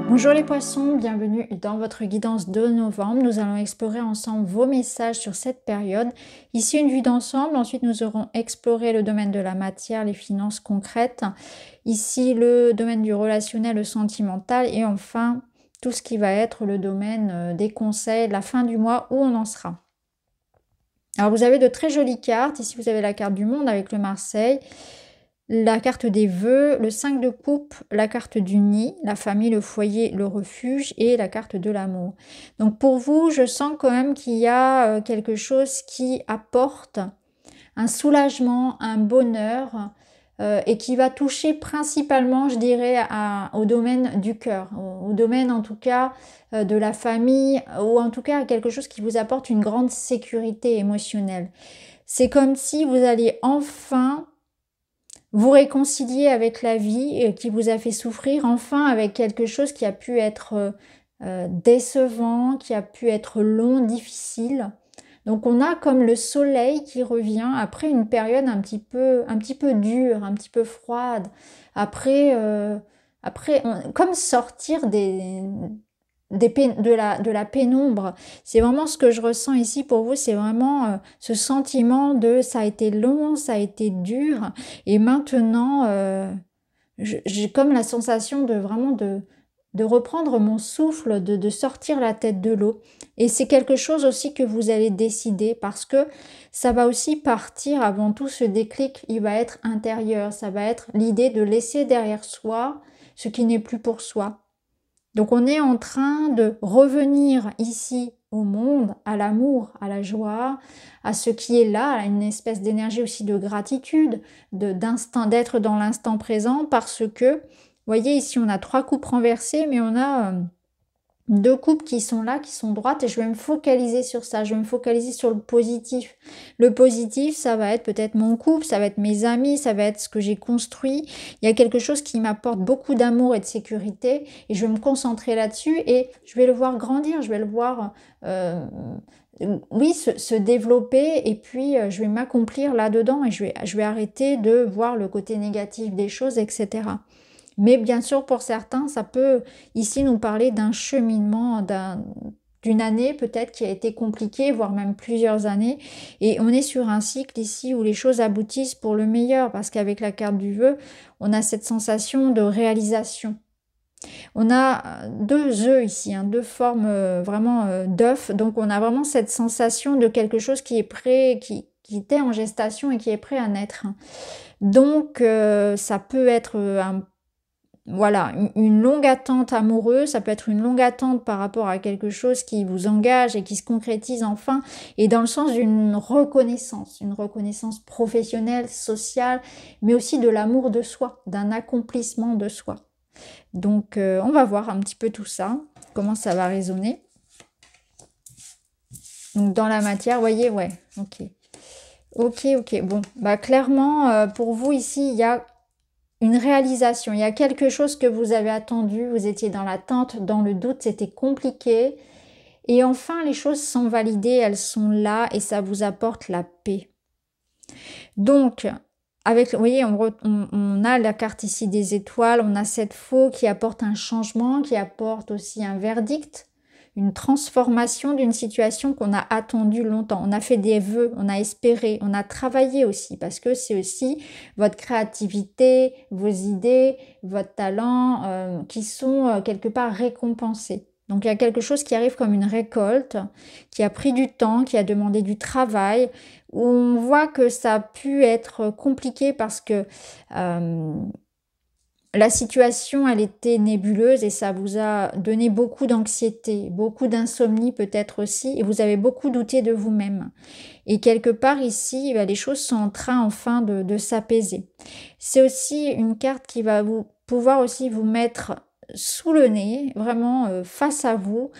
Bonjour les poissons, bienvenue dans votre guidance de novembre. Nous allons explorer ensemble vos messages sur cette période. Ici une vue d'ensemble, ensuite nous aurons exploré le domaine de la matière, les finances concrètes. Ici le domaine du relationnel, le sentimental et enfin tout ce qui va être le domaine des conseils, la fin du mois où on en sera. Alors vous avez de très jolies cartes. Ici vous avez la carte du monde avec le Marseille. La carte des vœux, le 5 de coupe, la carte du nid, la famille, le foyer, le refuge et la carte de l'amour. Donc pour vous, je sens quand même qu'il y a quelque chose qui apporte un soulagement, un bonheur et qui va toucher principalement, je dirais, au domaine du cœur, au domaine en tout cas de la famille ou en tout cas à quelque chose qui vous apporte une grande sécurité émotionnelle. C'est comme si vous alliez enfin vous réconcilier avec la vie qui vous a fait souffrir, enfin avec quelque chose qui a pu être décevant, qui a pu être long, difficile. Donc on a comme le soleil qui revient après une période un petit peu dure, un petit peu froide. Après, comme sortir de la pénombre. C'est vraiment ce que je ressens ici pour vous, c'est vraiment ce sentiment de ça a été long, ça a été dur et maintenant j'ai comme la sensation de vraiment de reprendre mon souffle, de sortir la tête de l'eau. Et c'est quelque chose aussi que vous allez décider parce que ça va aussi partir avant tout ce déclic, il va être intérieur, ça va être l'idée de laisser derrière soi ce qui n'est plus pour soi. Donc on est en train de revenir ici au monde, à l'amour, à la joie, à ce qui est là, à une espèce d'énergie aussi de gratitude, d'être dans l'instant présent parce que, vous voyez ici on a 3 coupes renversées mais on a 2 coupes qui sont là, qui sont droites et je vais me focaliser sur ça, je vais me focaliser sur le positif. Le positif, ça va être peut-être mon couple, ça va être mes amis, ça va être ce que j'ai construit. Il y a quelque chose qui m'apporte beaucoup d'amour et de sécurité et je vais me concentrer là-dessus et je vais le voir grandir, je vais le voir oui, se développer et puis je vais m'accomplir là-dedans et je vais arrêter de voir le côté négatif des choses, etc. Mais bien sûr, pour certains, ça peut ici nous parler d'un cheminement, d'une année peut-être qui a été compliquée, voire même plusieurs années. Et on est sur un cycle ici où les choses aboutissent pour le meilleur, parce qu'avec la carte du vœu, on a cette sensation de réalisation. On a 2 œufs ici, hein, 2 formes vraiment d'œufs. Donc on a vraiment cette sensation de quelque chose qui est prêt, qui était en gestation et qui est prêt à naître. Donc ça peut être voilà, une longue attente amoureuse, ça peut être une longue attente par rapport à quelque chose qui vous engage et qui se concrétise enfin, et dans le sens d'une reconnaissance, une reconnaissance professionnelle, sociale, mais aussi de l'amour de soi, d'un accomplissement de soi. Donc on va voir un petit peu tout ça, comment ça va résonner. Donc dans la matière, vous voyez, ouais, ok. Ok, bon, bah clairement, pour vous ici, il y a une réalisation, il y a quelque chose que vous avez attendu, vous étiez dans l'attente, dans le doute, c'était compliqué. Et enfin, les choses sont validées, elles sont là et ça vous apporte la paix. Donc, avec, vous voyez, on a la carte ici des étoiles, on a cette faux qui apporte un changement, qui apporte aussi un verdict, une transformation d'une situation qu'on a attendue longtemps. On a fait des vœux, on a espéré, on a travaillé aussi parce que c'est aussi votre créativité, vos idées, votre talent qui sont quelque part récompensés. Donc il y a quelque chose qui arrive comme une récolte, qui a pris du temps, qui a demandé du travail, où on voit que ça a pu être compliqué parce que la situation, elle était nébuleuse et ça vous a donné beaucoup d'anxiété, beaucoup d'insomnie peut-être aussi, et vous avez beaucoup douté de vous-même. Et quelque part ici, les choses sont en train enfin de s'apaiser. C'est aussi une carte qui va pouvoir aussi vous mettre sous le nez, vraiment face à vous,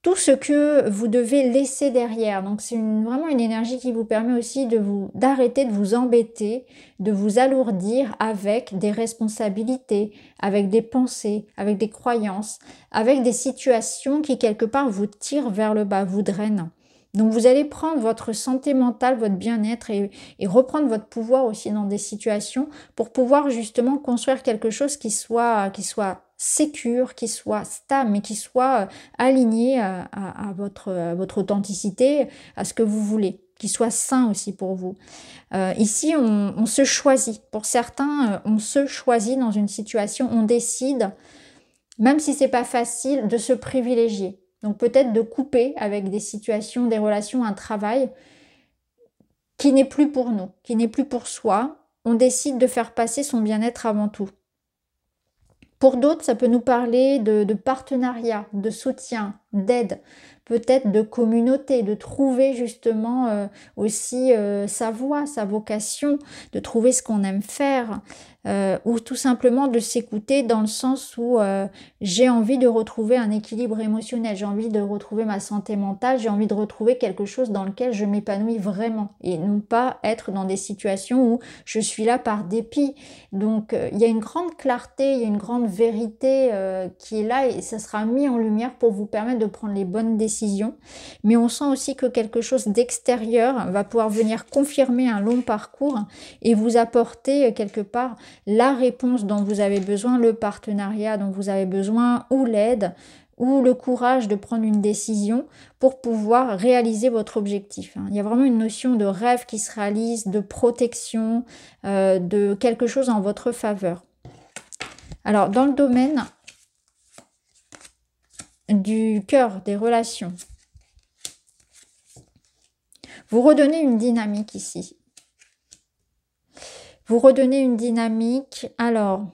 tout ce que vous devez laisser derrière. Donc c'est vraiment une énergie qui vous permet aussi d'arrêter de vous embêter, de vous alourdir avec des responsabilités, avec des pensées, avec des croyances, avec des situations qui quelque part vous tirent vers le bas, vous drainent. Donc vous allez prendre votre santé mentale, votre bien-être et reprendre votre pouvoir aussi dans des situations pour pouvoir justement construire quelque chose qui soit sécure, qui soit stable, mais qui soit aligné à votre authenticité, à ce que vous voulez, qui soit sain aussi pour vous. Ici, on se choisit. Pour certains, on se choisit dans une situation, on décide, même si c'est pas facile, de se privilégier. Donc peut-être de couper avec des situations, des relations, un travail qui n'est plus pour nous, qui n'est plus pour soi. On décide de faire passer son bien-être avant tout. Pour d'autres, ça peut nous parler de partenariat, de soutien, d'aide, peut-être de communauté, de trouver justement aussi sa voie, sa vocation, de trouver ce qu'on aime faire, ou tout simplement de s'écouter dans le sens où j'ai envie de retrouver un équilibre émotionnel, j'ai envie de retrouver ma santé mentale, j'ai envie de retrouver quelque chose dans lequel je m'épanouis vraiment et non pas être dans des situations où je suis là par dépit. Donc il y a une grande clarté, il y a une grande vérité qui est là et ça sera mis en lumière pour vous permettre de prendre les bonnes décisions. Mais on sent aussi que quelque chose d'extérieur va pouvoir venir confirmer un long parcours et vous apporter quelque part la réponse dont vous avez besoin, le partenariat dont vous avez besoin ou l'aide ou le courage de prendre une décision pour pouvoir réaliser votre objectif. Il y a vraiment une notion de rêve qui se réalise, de protection, de quelque chose en votre faveur. Alors, dans le domaine du cœur, des relations, vous redonnez une dynamique ici. Vous redonnez une dynamique. Alors,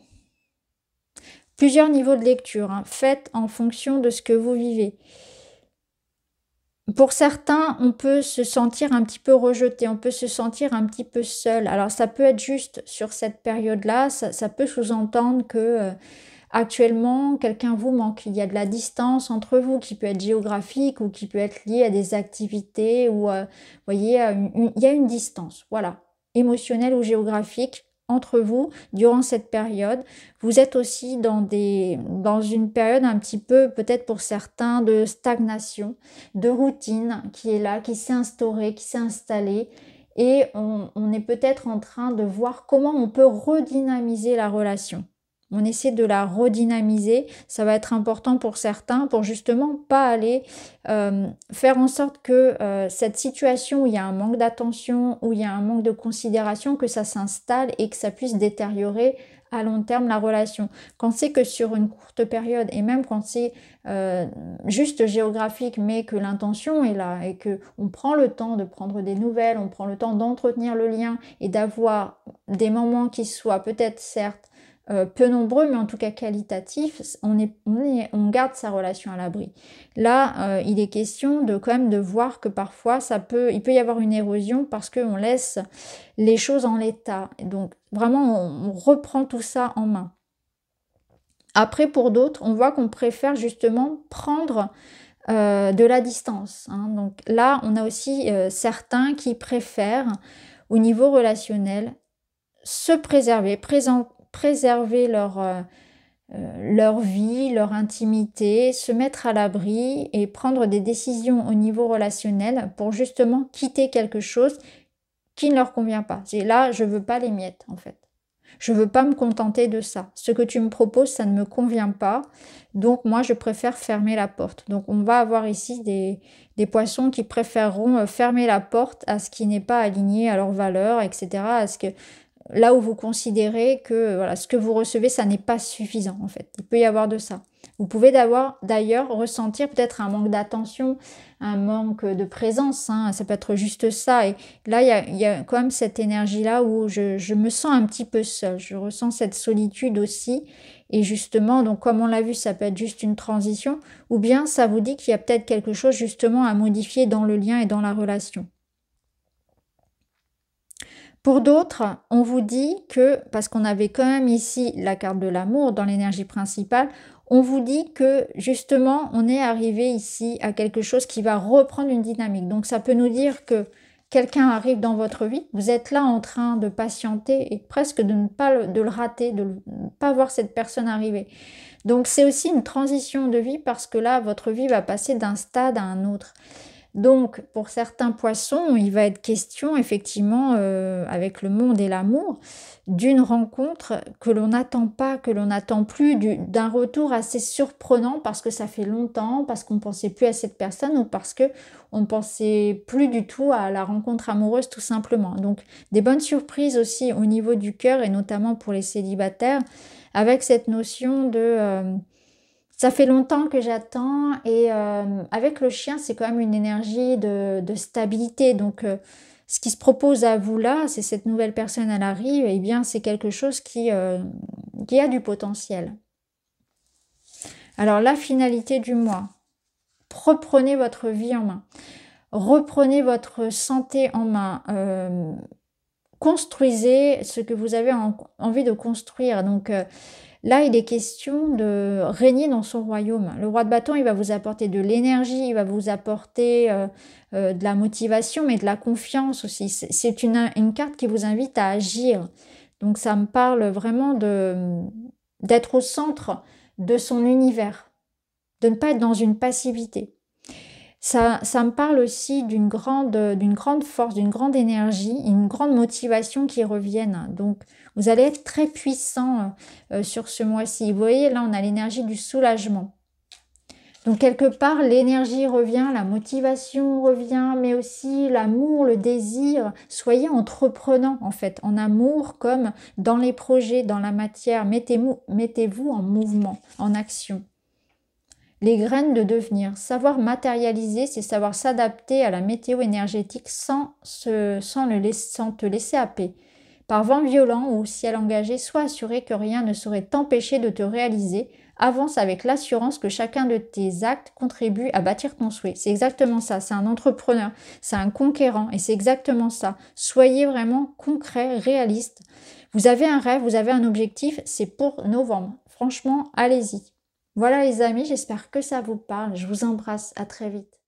plusieurs niveaux de lecture. Faites en fonction de ce que vous vivez. Pour certains, on peut se sentir un petit peu rejeté, on peut se sentir un petit peu seul. Alors, ça peut être juste sur cette période-là, ça peut sous-entendre que actuellement, quelqu'un vous manque. Il y a de la distance entre vous qui peut être géographique ou qui peut être liée à des activités ou, vous voyez, il y a une distance, voilà, émotionnelle ou géographique entre vous durant cette période. Vous êtes aussi dans une période un petit peu, peut-être pour certains, de stagnation, de routine qui est là, qui s'est instaurée, qui s'est installée. Et on est peut-être en train de voir comment on peut redynamiser la relation. On essaie de la redynamiser, ça va être important pour certains pour justement pas aller faire en sorte que cette situation où il y a un manque d'attention, où il y a un manque de considération, que ça s'installe et que ça puisse détériorer à long terme la relation. Quand c'est que sur une courte période et même quand c'est juste géographique mais que l'intention est là et que on prend le temps de prendre des nouvelles, on prend le temps d'entretenir le lien et d'avoir des moments qui soient peut-être certes peu nombreux, mais en tout cas qualitatifs, on garde sa relation à l'abri. Là, il est question de quand même de voir que parfois il peut y avoir une érosion parce qu'on laisse les choses en l'état. Donc vraiment, on reprend tout ça en main. Après, pour d'autres, on voit qu'on préfère justement prendre de la distance. Donc là, on a aussi certains qui préfèrent, au niveau relationnel, se préserver, préserver leur vie, leur intimité, se mettre à l'abri et prendre des décisions au niveau relationnel pour justement quitter quelque chose qui ne leur convient pas. C'est là, je veux pas les miettes en fait. Je veux pas me contenter de ça. Ce que tu me proposes, ça ne me convient pas. Donc moi, je préfère fermer la porte. Donc on va avoir ici des poissons qui préféreront fermer la porte à ce qui n'est pas aligné à leurs valeurs, etc. À ce que là où vous considérez que voilà, ce que vous recevez, ça n'est pas suffisant en fait. Il peut y avoir de ça. Vous pouvez d'ailleurs ressentir peut-être un manque d'attention, un manque de présence, ça peut être juste ça. Et là, il y a quand même cette énergie-là où je me sens un petit peu seule. Je ressens cette solitude aussi. Et justement, donc comme on l'a vu, ça peut être juste une transition. Ou bien ça vous dit qu'il y a peut-être quelque chose justement à modifier dans le lien et dans la relation. Pour d'autres, on vous dit que, parce qu'on avait quand même ici la carte de l'amour dans l'énergie principale, on vous dit que justement, on est arrivé ici à quelque chose qui va reprendre une dynamique. Donc ça peut nous dire que quelqu'un arrive dans votre vie, vous êtes là en train de patienter et presque de ne pas de le rater, de ne pas voir cette personne arriver. Donc c'est aussi une transition de vie parce que là, votre vie va passer d'un stade à un autre. Donc, pour certains poissons, il va être question, effectivement, avec le monde et l'amour, d'une rencontre que l'on n'attend pas, que l'on n'attend plus, d'un retour assez surprenant parce que ça fait longtemps, parce qu'on ne pensait plus à cette personne ou parce que on ne pensait plus du tout à la rencontre amoureuse, tout simplement. Donc, des bonnes surprises aussi au niveau du cœur et notamment pour les célibataires, avec cette notion de ça fait longtemps que j'attends et avec le chien, c'est quand même une énergie de stabilité. Donc, ce qui se propose à vous là, c'est cette nouvelle personne, elle arrive, et bien c'est quelque chose qui a du potentiel. Alors, la finalité du mois, reprenez votre vie en main. Reprenez votre santé en main. Construisez ce que vous avez envie de construire. Donc, là, il est question de régner dans son royaume. Le roi de bâton, il va vous apporter de l'énergie, il va vous apporter de la motivation, mais de la confiance aussi. C'est une carte qui vous invite à agir. Donc, ça me parle vraiment d'être au centre de son univers, de ne pas être dans une passivité. Ça me parle aussi d'une grande force, d'une grande énergie, une grande motivation qui reviennent. Donc, vous allez être très puissant sur ce mois-ci. Vous voyez, là, on a l'énergie du soulagement. Donc, quelque part, l'énergie revient, la motivation revient, mais aussi l'amour, le désir. Soyez entreprenant, en fait, en amour comme dans les projets, dans la matière. Mettez-vous en mouvement, en action. Les graines de devenir. Savoir matérialiser, c'est savoir s'adapter à la météo énergétique sans te laisser happer. Par vent violent ou ciel engagé, sois assuré que rien ne saurait t'empêcher de te réaliser. Avance avec l'assurance que chacun de tes actes contribue à bâtir ton souhait. C'est exactement ça, c'est un entrepreneur, c'est un conquérant et c'est exactement ça. Soyez vraiment concret, réaliste. Vous avez un rêve, vous avez un objectif, c'est pour novembre. Franchement, allez-y. Voilà les amis, j'espère que ça vous parle. Je vous embrasse, à très vite.